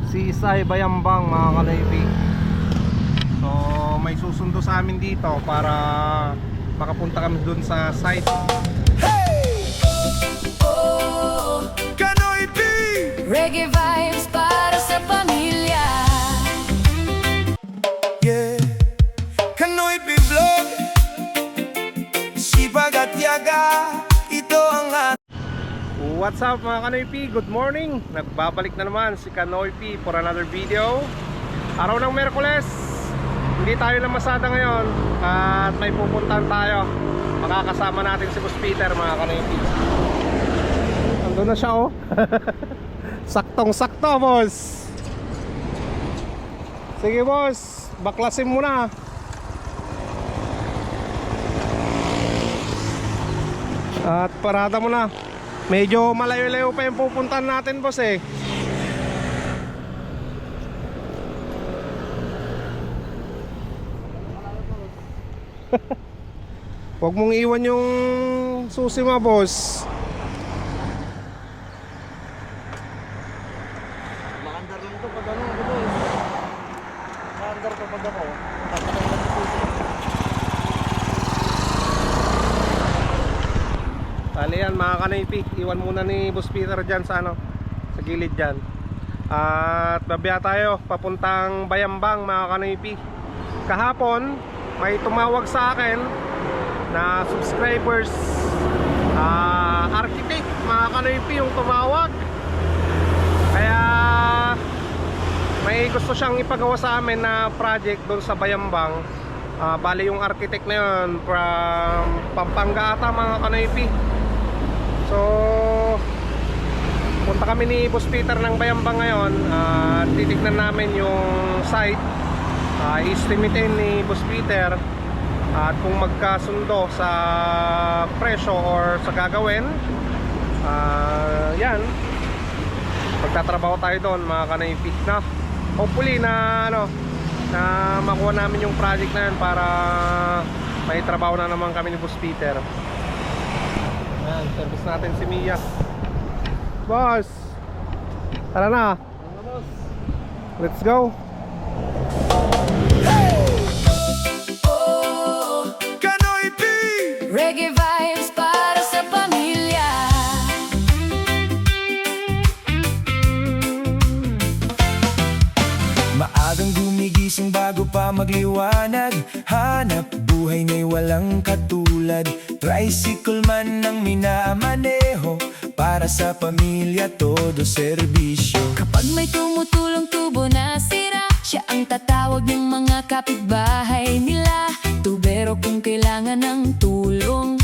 si Isay Bayambang mga ka-Navy. So may susundo sa amin dito para makapunta kami dun sa site. Oh, Kanoy P! reggae vibes para sa pamilya. Yeah, Kanoy P Vlog. Sipag at yaga, ito ang What's up mga Kanoy P? Good morning! Nagbabalik na naman si Kanoy P for another video. Araw ng Miyerkules, hindi tayo namasada ngayon at may pupuntahan tayo. Makakasama natin si Boss Peter mga Kanoy P. Andun na siya oh. Saktong sakto boss. Sige boss, baklasin mo na. At parada mo na. Medyo malayo-layo pa yung pupuntahan natin boss eh. Huwag mong iwan yung susi mo boss. Makandar lang ito pag ano, boss. Makandar to pag ako. Tatapay lang ito. Bali yan mga Kanaypi, iwan muna ni Boss Peter dyan sa ano, sa gilid dyan. At babaya tayo papuntang Bayambang mga Kanaypi. Kahapon may tumawag sa akin na subscribers, architect mga Kanaypi yung tumawag. Kaya may gusto siyang ipagawa sa amin na project doon sa Bayambang. Bali yung architect na yun from Pampanga ata mga Kanaypi. So punta kami ni Boss Peter ng Bayambang ngayon. Titignan namin yung site, i-estimatein ni Boss Peter at kung magkasundo sa presyo or sa gagawin. Yan, magtatrabaho tayo doon mga Kanaypi na hopefully na ano, na makuha namin yung project na yun para may trabaho na naman kami ni Boss Peter. Ayan, service natin si Mia. Boss, tara na. Let's go. Oh, Kanoy P! reggae vibes para sa pamilya. Maagang gumigising bago pa magliwanag. Hanap buhay na'y walang katulad. Tricycle man ang minamaneho. Para sa pamilya todo serbisyo. Kapag may tumutulong tubo na sira, siya ang tatawag ng mga kapitbahay nila. Tubero kung kailangan ng tulong,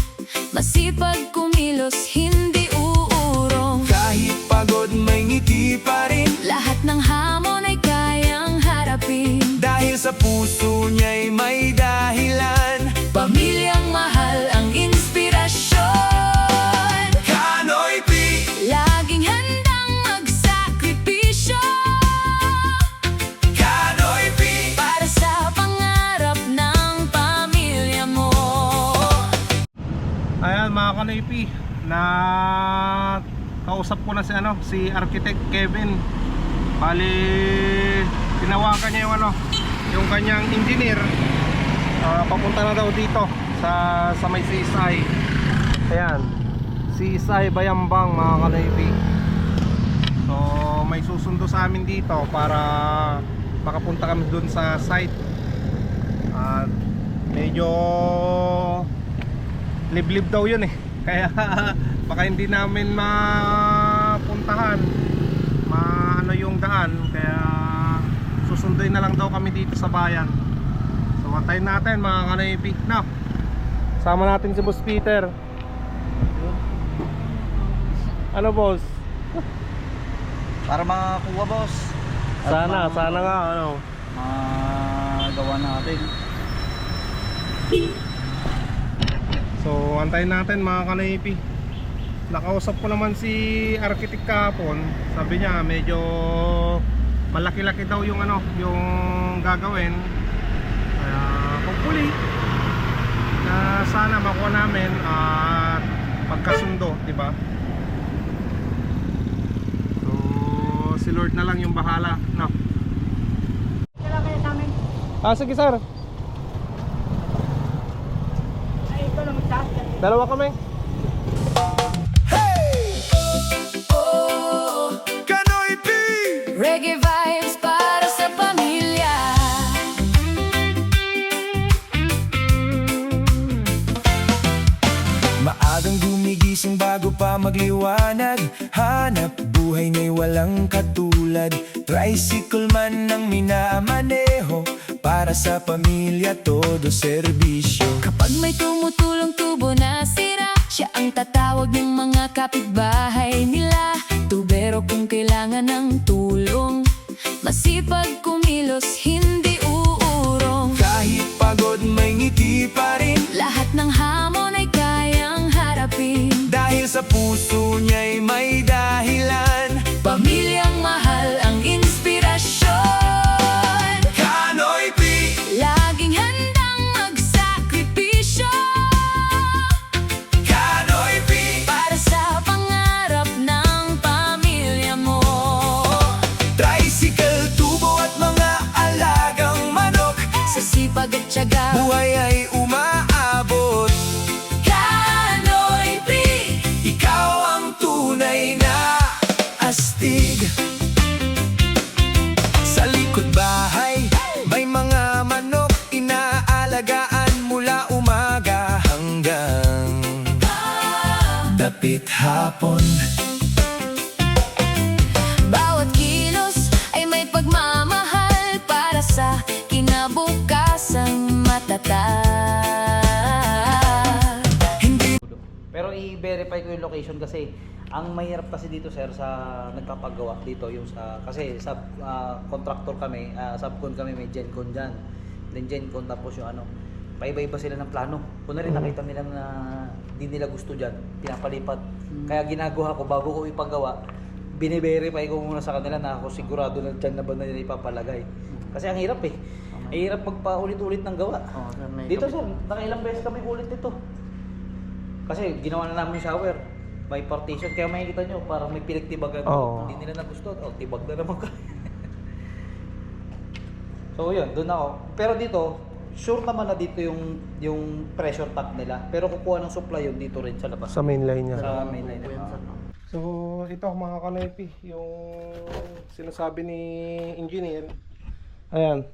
masipag kumilos, hindi uurong. Kahit pagod may ngiti pa rin. Lahat ng hamon ay kayang harapin. Dahil sa puso niya'y may dahilan. Pamilyang mahal ang inspirasyon. Kanoy P! Laging handang magsakripisyo Kanoy P! para sa pangarap ng pamilya mo. Ayan mga Kanaypi, na kausap ko na si ano, si Architect Kevin. Bali tinawagan niya yung ano, yung kanyang engineer. Papunta na daw dito sa may si Isay. Ayan, si Isay Bayambang mga Kanaypi. So may susundo sa amin dito para makapunta kami dun sa site. At medyo liblib daw yun eh. Kaya baka hindi namin mapuntahan, maano yung daan. Kaya susunduin na lang daw kami dito sa bayan. So antayin natin mga Kanaypi. Now, sama natin si Boss Peter. Ano boss? Para makakuha, boss. At Sana nga ano. magawa natin. So antayin natin mga Kanaypi. Nakausap ko naman si architect kahapon. Sabi niya medyo malaki-laki daw yung ano, yung gagawin. Kaya hopefully na sana makuha namin at magkasundo, di ba? So Lord na lang yung bahala, no? Kailan kaya sa amin? Sige sir, Ay, ito lang isa. dalawa kami. Kanoy P! Reggae vibes para sa pamilya. Maagang gumigising bago pa magliwanag, hanap buhay niya'y walang katulad. Tricycle man ang minamaneho, para sa pamilya todo serbisyo. Kapag may tumutulong tubo na sira, siya ang tatawag ng mga kapitbahay nila. Tubero kung kailangan ng tulong, masipag kumilos, hindi uurong. Kahit pagod may ngiti pa rin, Lahat ng hamon ay kayang harapin. dahil sa puso niya'y may dahilan. Pamilyang mahal ang inspirasyon. Kanoy P! Laging handang magsakripisyo Kanoy P! para sa pangarap ng pamilya mo. Tricycle, tubo at mga alagang manok, Sa sipag at tiyaga, buhay ay umaabot. Kanoy P. Ikaw ang tunay na astig. Sa likod bahay, may mga manok inaalagaan mula umaga hanggang dapit hapon. Bawat kilos ay may pagmamahal para sa kinabukasang matatag. Pero i-verify ko yung location kasi ang mahirap kasi dito sir sa nagpapagawa dito yung sa kasi sub contractor kami, subcon kami, may GenCon diyan. Then GenCon tapos yung ano, paiba-iba sila ng plano. Kung na rin nakita nila na di nila gusto diyan, pinapalipat. Kaya ginagawa ko bago ko ipagawa, bine-verify ko muna sa kanila na ako sigurado na diyan na ba nila ipapalagay. Kasi ang hirap eh. Ang hirap magpaulit-ulit ng gawa. Dito sir, nakailang beses kami ulit dito. Kasi ginawa na namin yung shower. May partition. Kaya makikita nyo, parang may pinagtibagan. Oo. Hindi nila nagustuhan. Oh, tibag na naman kami. So yun, doon ako. Pero dito, sure naman na dito yung pressure tap nila. Pero kukuha ng supply yun dito rin sa labas. Sa main line niya. Sa main line. So ito mga kanoypi, yung sinasabi ni engineer. Ayan,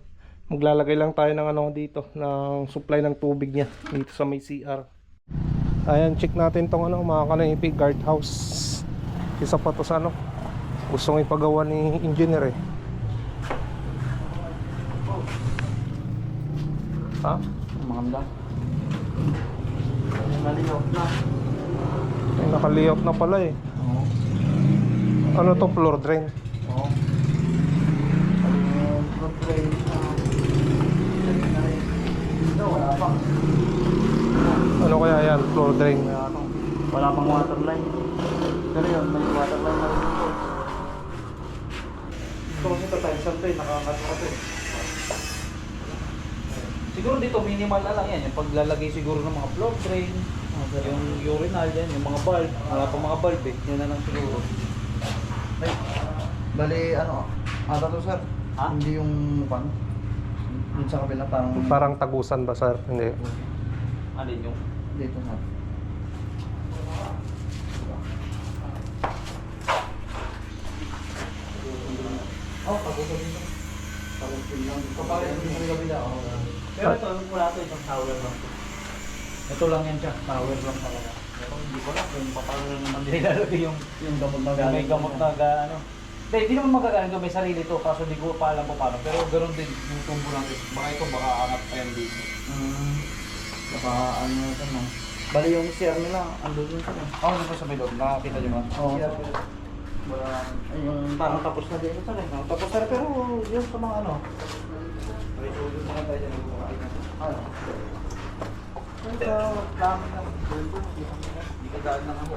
maglalagay lang tayo ng ano dito, ng supply ng tubig niya dito sa may CR. Ayan, check natin tong ano mga kanoypi, guardhouse. Isa pa to sa ano, gustong ipagawa ni engineer eh. Ha? Maganda. Naliyok na. Ay, naka-layout na pala eh. Oo. Ano to, floor drain? Oo. Front plate. Ito, wala pa. Ano kaya yan, floor drain? Wala pang water line. Pero yun, may water line na rin ito. Ito kasi ito tayo sa ito eh, nakakat pa ito eh. Siguro dito minimal na lang yan, yung paglalagay siguro ng mga floor drain, yung urinal yan, yung mga bulb, wala pang mga bulb eh, yun na lang siguro. Ay, bali, ano, ata to sir? Ha? Hindi yung pan. Yung sa kabila parang... Parang tagusan ba sir? Hindi. Alin yung? Dito sir. Oh, tagusan dito. Tagusin lang. Kapag yung sa kabila, oh. Pero ito, wala ito, isang tower lang. Ito lang yan siya, tower lang talaga. Pero hindi ko lang kung paano naman nilalagay yung gamot na may gamot na ano. Hindi naman magagaling kung may sarili to, kaso hindi ko pa alam kung paano. Pero ganoon din yung tumbo natin. Baka ito, baka angat pa yan dito. Baka ano na ito no. Bali yung CR nila, andun yun sir. Oo, nandun sa may loob. Nakakita nyo ba? Oo. Siya, Wala, ay, yung parang tapos na din ito sa rin. Tapos na rin, pero yun sa mga ano. Okay, so yun mga tayo dyan. ano. Ito, dami na. Hindi ka daan ng ako.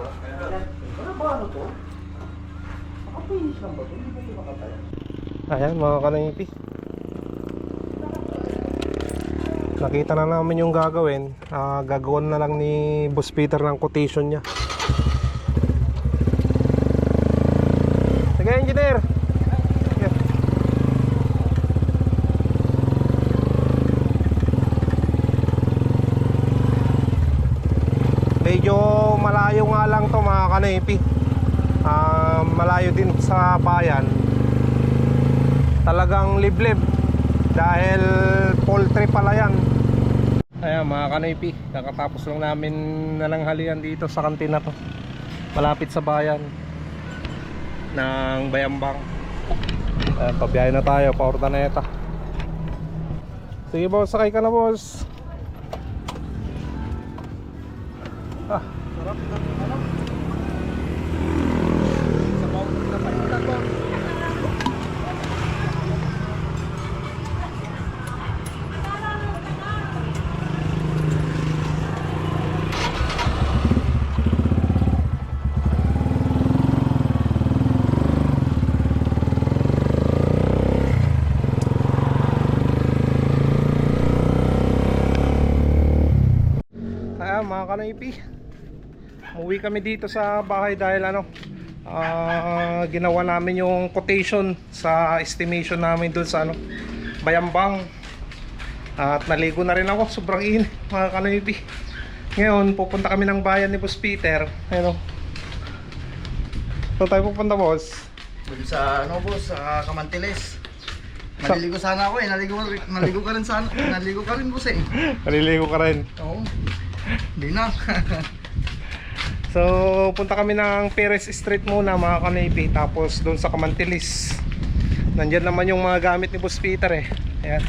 Ano ba ano to? Nakapinis lang ba to? Hindi ba ito nakataya? Ayan mga kanoypi, nakita na namin yung gagawin. Gagawin na lang ni Boss Peter ng quotation niya. Sige engineer, malayo nga lang to mga kanipi. Malayo din sa bayan. Talagang liblib dahil poultry pala yan. Ayan mga kanipi, kakatapos lang namin nalanghalian dito sa kantina to, malapit sa bayan ng Bayambang. Ayan, pabiyahe na tayo pa Urdaneta. Sige boss, sakay ka na boss. Sarap na ano. Sa bawang na painitan ko. Ayan mga kanipi, uwi kami dito sa bahay dahil ginawa namin yung quotation sa estimation namin dun sa Bayambang. At naligo na rin ako, sobrang init mga kanipi. Ngayon pupunta kami ng bayan ni Boss Peter. Ayun, saan tayo pupunta boss? Dun sa boss, sa Kamantiles. Naliligo sana ako naligo ka rin sana. Naligo ka rin boss eh. Naliligo ka rin. Oo. Di na. So punta kami ng Perez Street muna mga kanipi, tapos doon sa Kamantilis. Nandyan naman yung mga gamit ni Boss Peter eh. Ayan,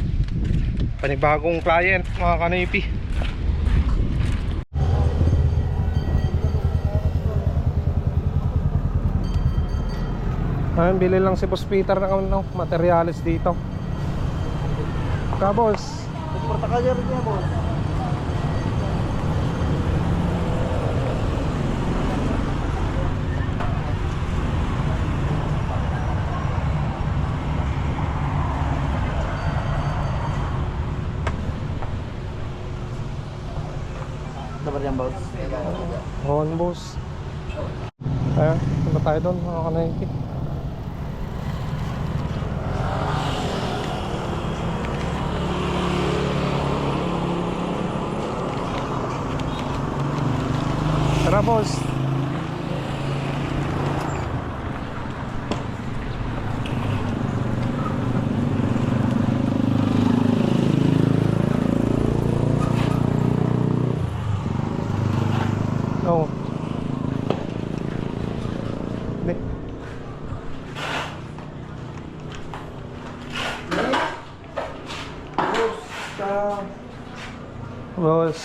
panibagong client mga kanipi. Ayan, bili lang si Boss Peter ng materials dito. Ka boss, Porta ka rin niya boss. Dapat yan boss. on boss. Ayan, punta tayo doon mga kanipi. Tara boss. Oh. Hindi. Boss.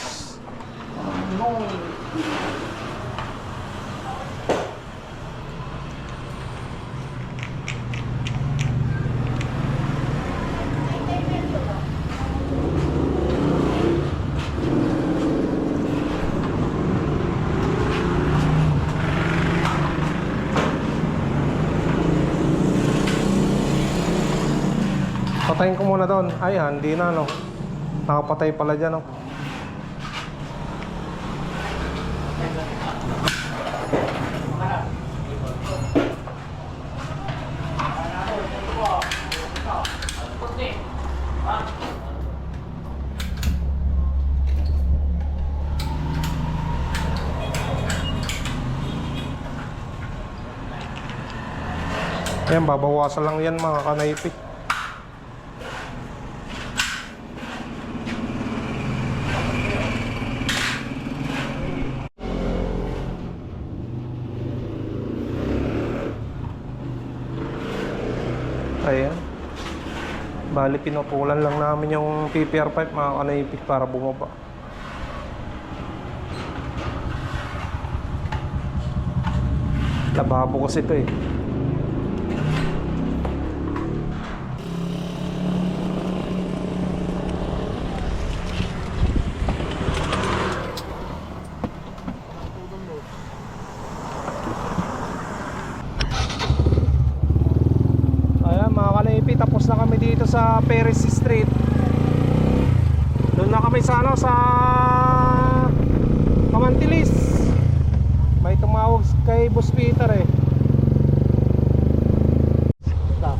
Patayin ko muna doon. Ay, hindi na no. Nakapatay pala dyan no. Ayan, babawasan lang yan mga kanaipik. Ayan, bali pinutulan lang namin yung PPR pipe mga kanaipik para bumaba. Lababo kasi ito eh. Tapos na kami dito sa Perez Street. Doon na kami sa sa Kamantilis. May tumawag kay Boss Peter eh. Stop.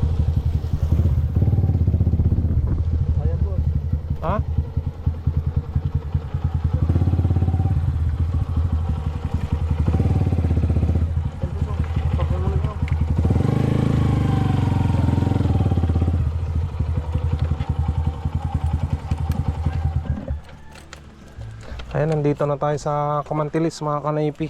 Ayan boss. Ha? Ayan, nandito na tayo sa Kamantilis mga kanaypi.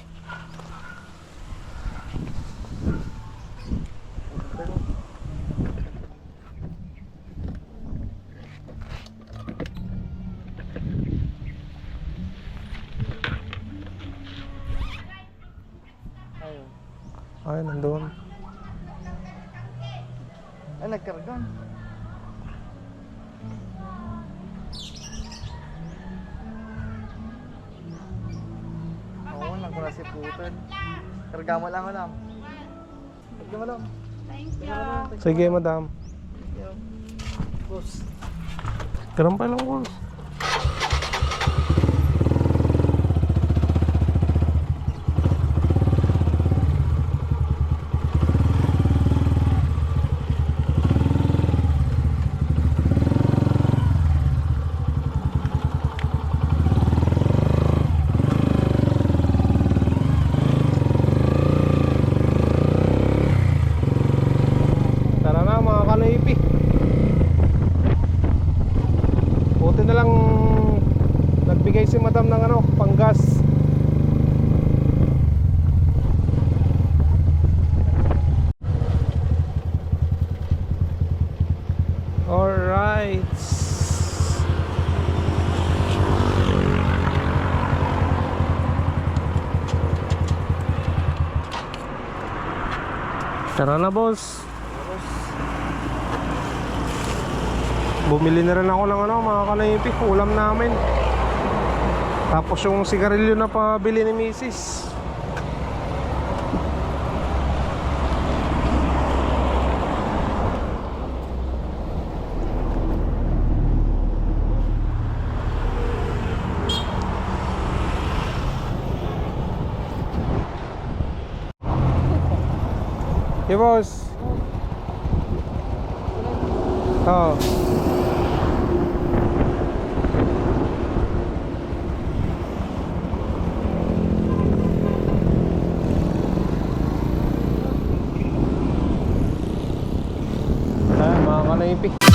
Ay, nandun. Ay, nagkargan. Oo, nang ko na si putan. Karga mo lang, alam. Karga mo lang. Sige, madam. Boss. Karampay lang, boss. Tara na mga kanaypi. Buti na lang nagbigay si madam ng ano, panggas. Alright. Tara na, boss. Bumili na rin ako ng ano, mga kanaypi, ulam namin. Tapos yung sigarilyo na pabili ni Mrs. Hey, boss. Oh. Mga kanaypi.